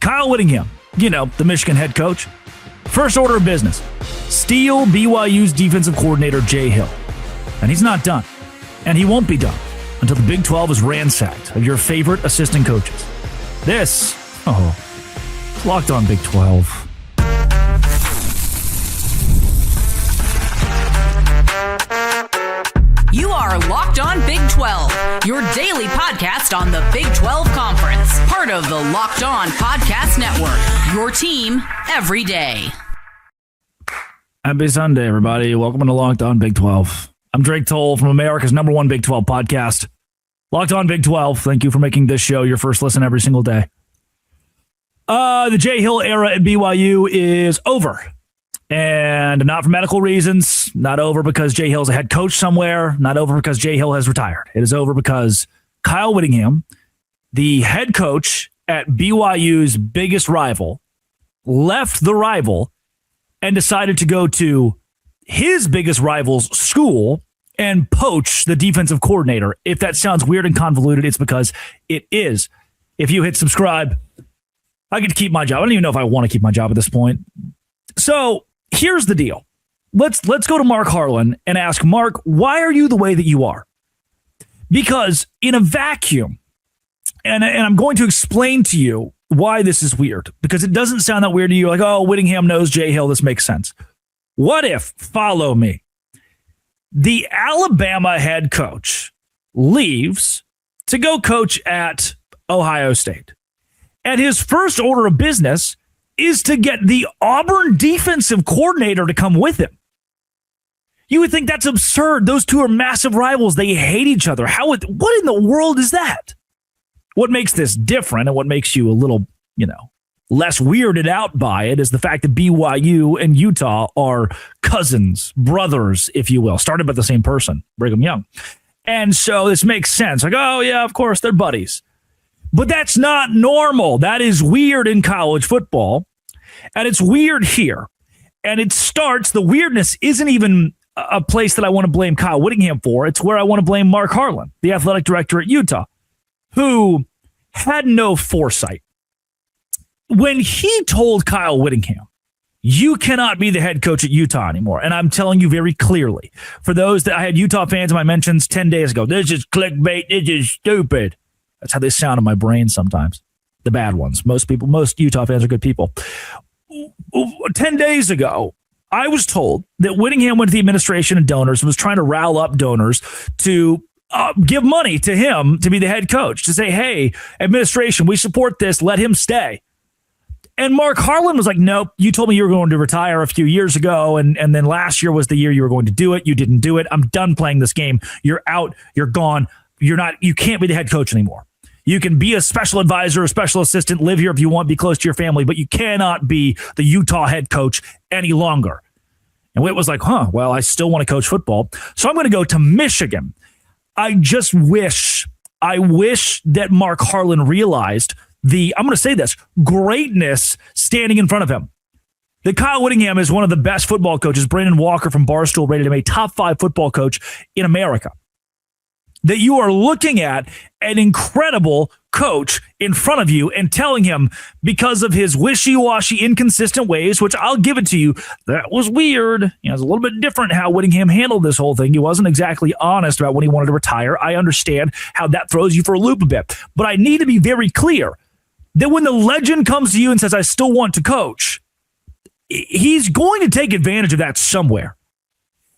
Kyle Whittingham, the Michigan head coach. First order of business, steal BYU's defensive coordinator, Jay Hill. And he's not done. And he won't be done until the Big 12 is ransacked of your favorite assistant coaches. This, Locked On Big 12. You are Locked On Big 12, your daily podcast on the Big 12 Conference. Part of the Locked On Podcast Network, your team every day. Happy Sunday, everybody. Welcome to Locked On Big 12. I'm Drake Toll from America's #1 Big 12 podcast. Locked On Big 12. Thank you for making this show your first listen every single day. The Jay Hill era at BYU is over. And not for medical reasons, not over because Jay Hill's a head coach somewhere, not over because Jay Hill has retired. It is over because Kyle Whittingham, the head coach at BYU's biggest rival, left the rival and decided to go to his biggest rival's school and poach the defensive coordinator. If that sounds weird and convoluted, it's because it is. If you hit subscribe, I get to keep my job. I don't even know if I want to keep my job at this point. So here's the deal. Let's go to Mark Harlan and ask, Mark, why are you the way that you are? Because in a vacuum, and I'm going to explain to you why this is weird, because it doesn't sound that weird to you. Like, oh, Whittingham knows Jay Hill. This makes sense. What if, follow me, the Alabama head coach leaves to go coach at Ohio State, and his first order of business is to get the Auburn defensive coordinator to come with him? You would think that's absurd. Those two are massive rivals. They hate each other. What in the world is that? What makes this different and what makes you a little, less weirded out by it is the fact that BYU and Utah are cousins, brothers, if you will, started by the same person, Brigham Young. And so this makes sense. Like, oh, yeah, of course, they're buddies. But that's not normal. That is weird in college football. And it's weird here. And the weirdness isn't even a place that I want to blame Kyle Whittingham for. It's where I want to blame Mark Harlan, the athletic director at Utah, who had no foresight. When he told Kyle Whittingham, you cannot be the head coach at Utah anymore. And I'm telling you very clearly, for those that I had Utah fans in my mentions 10 days ago, this is clickbait. This is stupid. That's how they sound in my brain sometimes. The bad ones. Most Utah fans are good people. 10 days ago, I was told that Whittingham went to the administration and donors and was trying to rile up donors to give money to him to be the head coach, to say, hey, administration, we support this. Let him stay. And Mark Harlan was like, nope, you told me you were going to retire a few years ago, and then last year was the year you were going to do it. You didn't do it. I'm done playing this game. You're out. You're gone. You can't be the head coach anymore. You can be a special advisor, a special assistant, live here if you want, be close to your family, but you cannot be the Utah head coach any longer. And Whit was like, well, I still want to coach football, so I'm going to go to Michigan. I wish that Mark Harlan realized I'm going to say this, greatness standing in front of him. That Kyle Whittingham is one of the best football coaches. Brandon Walker from Barstool rated him a top 5 football coach in America. That you are looking at an incredible coach in front of you and telling him, because of his wishy-washy, inconsistent ways, which I'll give it to you, that was weird. It's a little bit different how Whittingham handled this whole thing. He wasn't exactly honest about when he wanted to retire. I understand how that throws you for a loop a bit. But I need to be very clear that when the legend comes to you and says, I still want to coach, he's going to take advantage of that somewhere.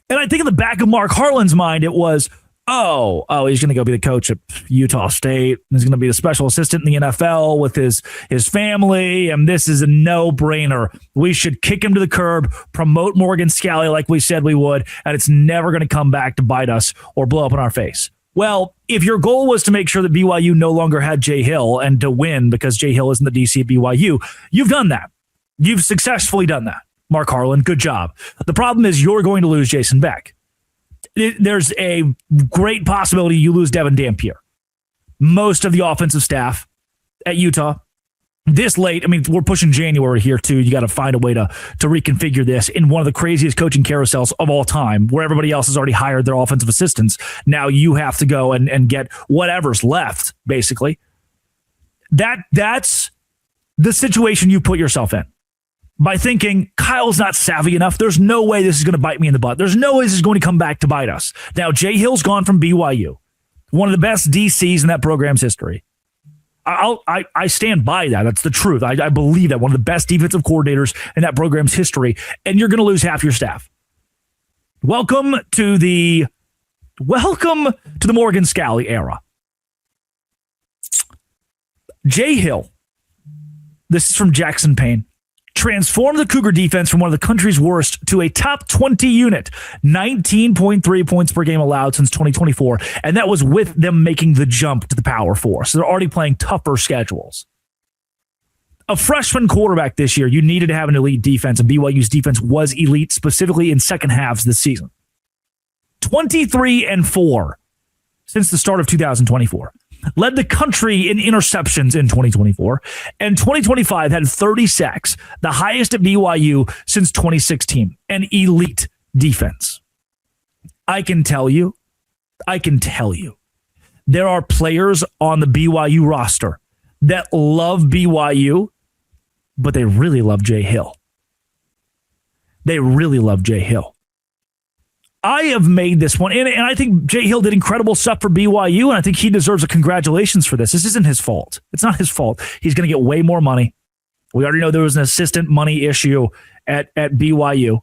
And I think in the back of Mark Harlan's mind, it was, oh, he's going to go be the coach at Utah State. He's going to be the special assistant in the NFL with his family, and this is a no-brainer. We should kick him to the curb, promote Morgan Scalley like we said we would, and it's never going to come back to bite us or blow up in our face. Well, if your goal was to make sure that BYU no longer had Jay Hill and to win because Jay Hill isn't the DC at BYU, you've done that. You've successfully done that. Mark Harlan, good job. The problem is you're going to lose Jason Beck. There's a great possibility you lose Devin Dampier. Most of the offensive staff at Utah this late. I mean, we're pushing January here too. You got to find a way to reconfigure this in one of the craziest coaching carousels of all time, where everybody else has already hired their offensive assistants. Now you have to go and get whatever's left, basically. That's the situation you put yourself in by thinking Kyle's not savvy enough. There's no way this is going to bite me in the butt. There's no way this is going to come back to bite us. Now, Jay Hill's gone from BYU, one of the best DCs in that program's history. I stand by that. That's the truth. I believe that one of the best defensive coordinators in that program's history, and you're going to lose half your staff. Welcome to the Morgan Scalley era. Jay Hill, this is from Jackson Payne, transformed the Cougar defense from one of the country's worst to a top 20 unit, 19.3 points per game allowed since 2024, and that was with them making the jump to the Power Four. So they're already playing tougher schedules. A freshman quarterback this year, you needed to have an elite defense, and BYU's defense was elite, specifically in second halves this season. 23-4 since the start of 2024. Led the country in interceptions in 2024, and 2025 had 30 sacks, the highest at BYU since 2016. An elite defense. I can tell you, there are players on the BYU roster that love BYU, but they really love Jay Hill. I have made this one, and I think Jay Hill did incredible stuff for BYU, and I think he deserves a congratulations for this. This isn't his fault. It's not his fault. He's going to get way more money. We already know there was an assistant money issue at BYU.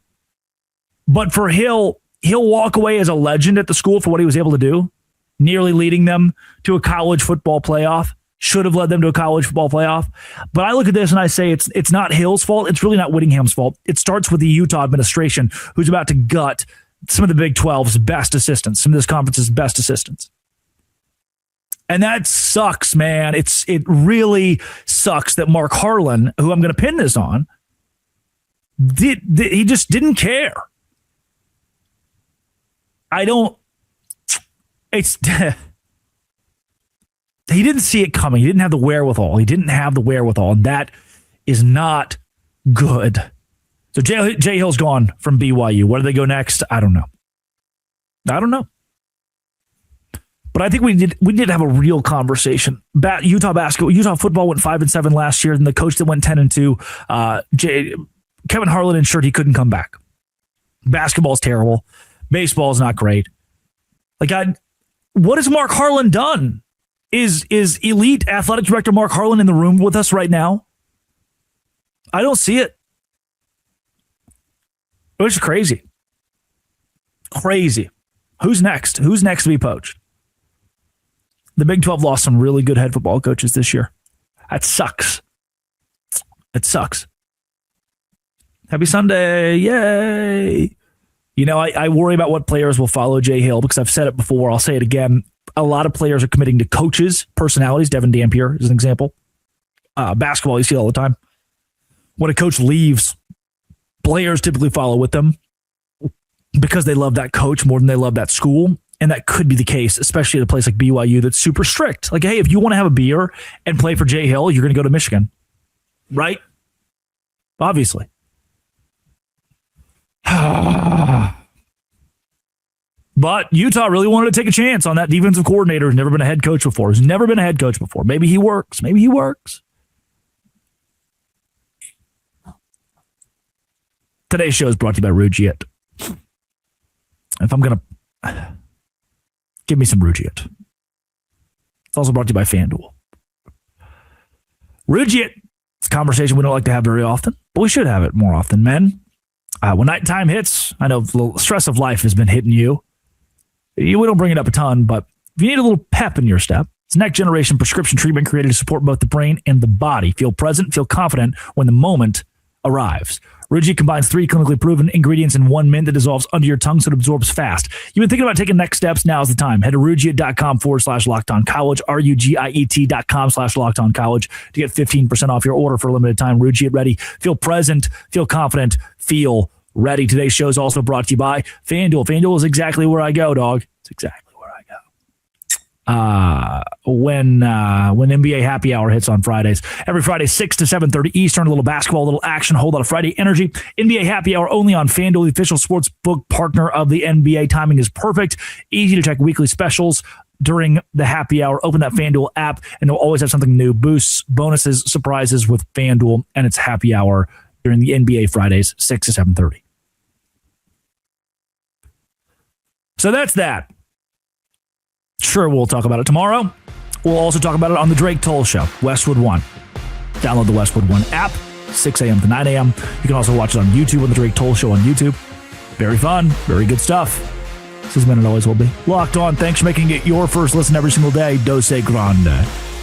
But for Hill, he'll walk away as a legend at the school for what he was able to do, nearly leading them to a college football playoff. Should have led them to a college football playoff. But I look at this and I say it's not Hill's fault. It's really not Whittingham's fault. It starts with the Utah administration, who's about to gut some of the Big 12's best assistants, some of this conference's best assistants. And that sucks, man. It really sucks that Mark Harlan, who I'm going to pin this on, he just didn't care. He didn't see it coming. He didn't have the wherewithal. And that is not good. So Jay Hill's gone from BYU. Where do they go next? I don't know. But I think we did have a real conversation. Utah football went 5-7 last year, and the coach that went 10-2, Kevin Harlan ensured he couldn't come back. Basketball's terrible. Baseball's not great. What has Mark Harlan done? Is elite athletic director Mark Harlan in the room with us right now? I don't see it. Which is crazy. Who's next? Who's next to be poached? The Big 12 lost some really good head football coaches this year. That sucks. Happy Sunday. Yay. I worry about what players will follow Jay Hill because I've said it before. I'll say it again. A lot of players are committing to coaches' personalities. Devin Dampier is an example. Basketball, you see it all the time. When a coach leaves, players typically follow with them because they love that coach more than they love that school. And that could be the case, especially at a place like BYU that's super strict. Like, hey, if you want to have a beer and play for Jay Hill, you're going to go to Michigan. Right? Obviously. But Utah really wanted to take a chance on that defensive coordinator who's never been a head coach before. Maybe he works. Today's show is brought to you by Rugiet. If I'm going to... Give me some Rugiet. It's also brought to you by FanDuel. Rugiet. It's a conversation we don't like to have very often, but we should have it more often, men. When nighttime hits, I know the stress of life has been hitting you. We don't bring it up a ton, but if you need a little pep in your step, it's next generation prescription treatment created to support both the brain and the body. Feel present, feel confident when the moment arrives. Rugiet combines 3 clinically proven ingredients in 1 mint that dissolves under your tongue so it absorbs fast. You've been thinking about taking next steps? Now's the time. Head to Rugiet.com/LockedOnCollege, RUGIET.com/LockedOnCollege to get 15% off your order for a limited time. Rugiet ready. Feel present, feel confident, feel ready. Today's show is also brought to you by FanDuel. FanDuel is exactly where I go, dog. It's exactly where I go. When NBA happy hour hits on Fridays. Every Friday, 6 to 7:30 Eastern, a little basketball, a little action, a whole lot of Friday energy. NBA happy hour only on FanDuel, the official sports book partner of the NBA. Timing is perfect. Easy to check weekly specials during the happy hour. Open that FanDuel app, and they'll always have something new. Boosts, bonuses, surprises with FanDuel, and it's happy hour during the NBA Fridays, 6 to 7:30. So that's that. Sure, we'll talk about it tomorrow. We'll also talk about it on the Drake Toll Show, Westwood One. Download the Westwood One app, 6 a.m. to 9 a.m. You can also watch it on YouTube on the Drake Toll Show on YouTube. Very fun, very good stuff. This has been and always will be Locked On. Thanks for making it your first listen every single day. Dose Grande.